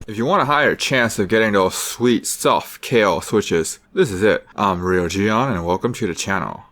If you want a higher chance of getting those sweet, soft Kailh switches, this is it. I'm Real Gion and welcome to the channel.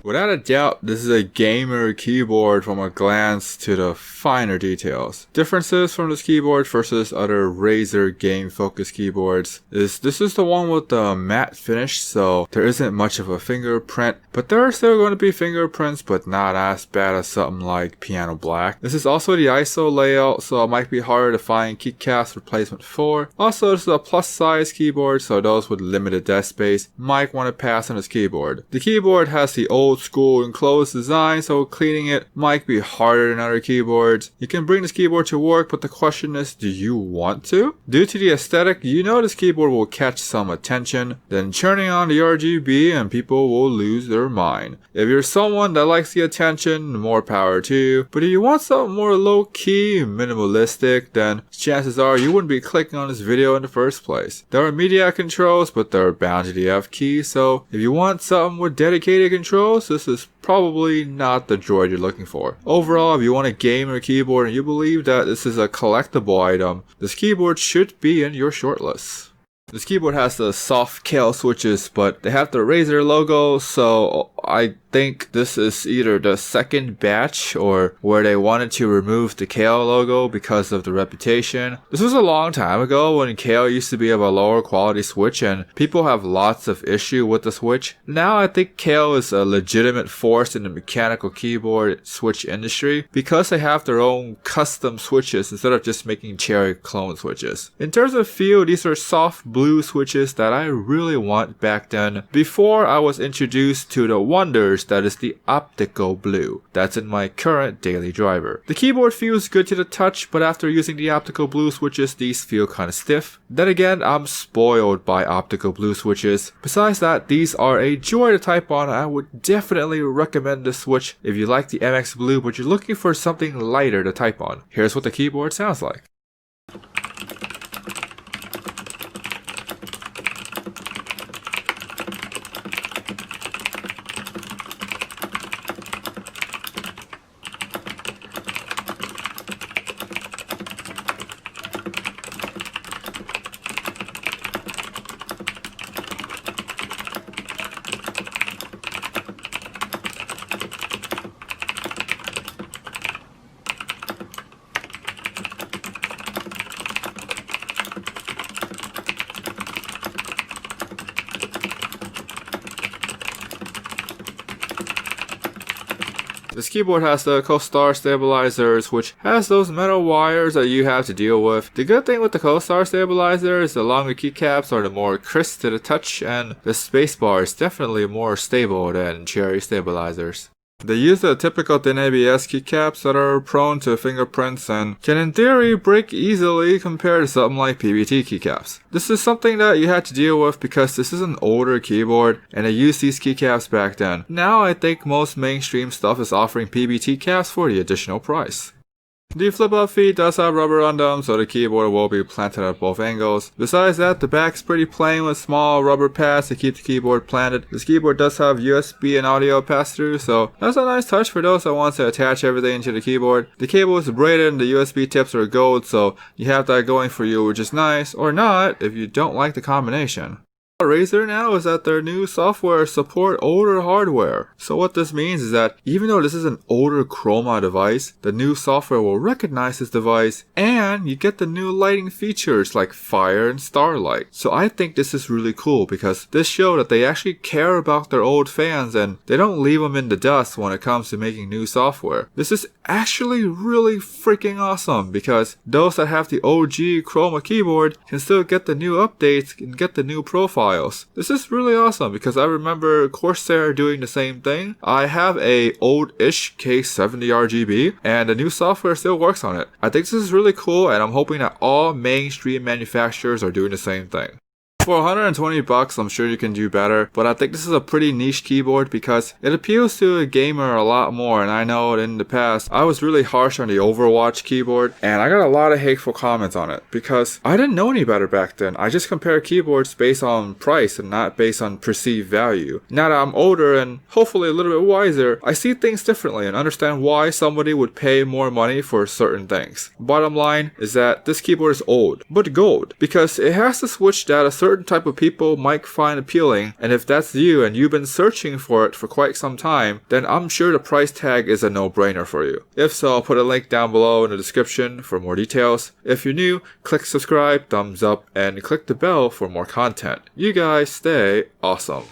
Without a doubt, this is a gamer keyboard from a glance to the finer details. Differences from this keyboard versus other Razer game-focused keyboards is this is the one with the matte finish, so there isn't much of a fingerprint, but there are still going to be fingerprints, but not as bad as something like Piano Black. This is also the ISO layout, so it might be harder to find keycaps replacement for. Also, this is a plus size keyboard, so those with limited desk space might want to pass on this keyboard. The keyboard has the old school enclosed design, so cleaning it might be harder than other keyboards. You can bring this keyboard to work, but the question is, do you want to? Due to the aesthetic, you know this keyboard will catch some attention, then turning on the RGB and people will lose their mind. If you're someone that likes the attention, more power to you, but if you want something more low-key, minimalistic, then chances are you wouldn't be clicking on this video in the first place. There are media controls, but they're bound to the F key, so if you want something with dedicated controls, this is probably not the droid you're looking for. Overall, if you want a gamer keyboard and you believe that this is a collectible item, this keyboard should be in your shortlist. This keyboard has the soft Kailh switches, but they have the Razer logo, so I think this is either the second batch or where they wanted to remove the Kailh logo because of the reputation. This was a long time ago when Kailh used to be of a lower quality switch and people have lots of issue with the switch. Now I think Kailh is a legitimate force in the mechanical keyboard switch industry because they have their own custom switches instead of just making cherry clone switches. In terms of feel, these are soft blue switches that I really want back then before I was introduced to the wonders that is the optical blue that's in my current daily driver. The keyboard feels good to the touch, but after using the optical blue switches, these feel kind of stiff. Then again, I'm spoiled by optical blue switches. Besides that, these are a joy to type on. I would definitely recommend this switch if you like the MX Blue but you're looking for something lighter to type on. Here's what the keyboard sounds like. This keyboard has the co-star stabilizers, which has those metal wires that you have to deal with. The good thing with the co-star stabilizer is the longer keycaps are the more crisp to the touch, and the spacebar is definitely more stable than cherry stabilizers. They use the typical thin ABS keycaps that are prone to fingerprints and can in theory break easily compared to something like PBT keycaps. This is something that you had to deal with because this is an older keyboard and they used these keycaps back then. Now I think most mainstream stuff is offering PBT caps for the additional price. The flip-up feet does have rubber on them, so the keyboard will be planted at both angles. Besides that, the back's pretty plain with small rubber pads to keep the keyboard planted. This keyboard does have USB and audio pass-through, so that's a nice touch for those that want to attach everything into the keyboard. The cable is braided and the USB tips are gold, so you have that going for you, which is nice, or not if you don't like the combination. Razer now is that their new software support older hardware. So what this means is that even though this is an older Chroma device, the new software will recognize this device and you get the new lighting features like fire and starlight. So I think this is really cool because this shows that they actually care about their old fans and they don't leave them in the dust when it comes to making new software. This is actually really freaking awesome because those that have the OG Chroma keyboard can still get the new updates and get the new profile. This is really awesome because I remember Corsair doing the same thing. I have a old-ish K70 RGB and the new software still works on it. I think this is really cool and I'm hoping that all mainstream manufacturers are doing the same thing. For 120 bucks, I'm sure you can do better, but I think this is a pretty niche keyboard because it appeals to a gamer a lot more. And I know in the past, I was really harsh on the Overwatch keyboard, and I got a lot of hateful comments on it because I didn't know any better back then. I just compared keyboards based on price and not based on perceived value. Now that I'm older and hopefully a little bit wiser, I see things differently and understand why somebody would pay more money for certain things. Bottom line is that this keyboard is old, but gold, because it has the switch that a certain type of people might find appealing, and if that's you and you've been searching for it for quite some time, then I'm sure the price tag is a no-brainer for you. If so, I'll put a link down below in the description for more details. If you're new, click subscribe, thumbs up, and click the bell for more content. You guys stay awesome.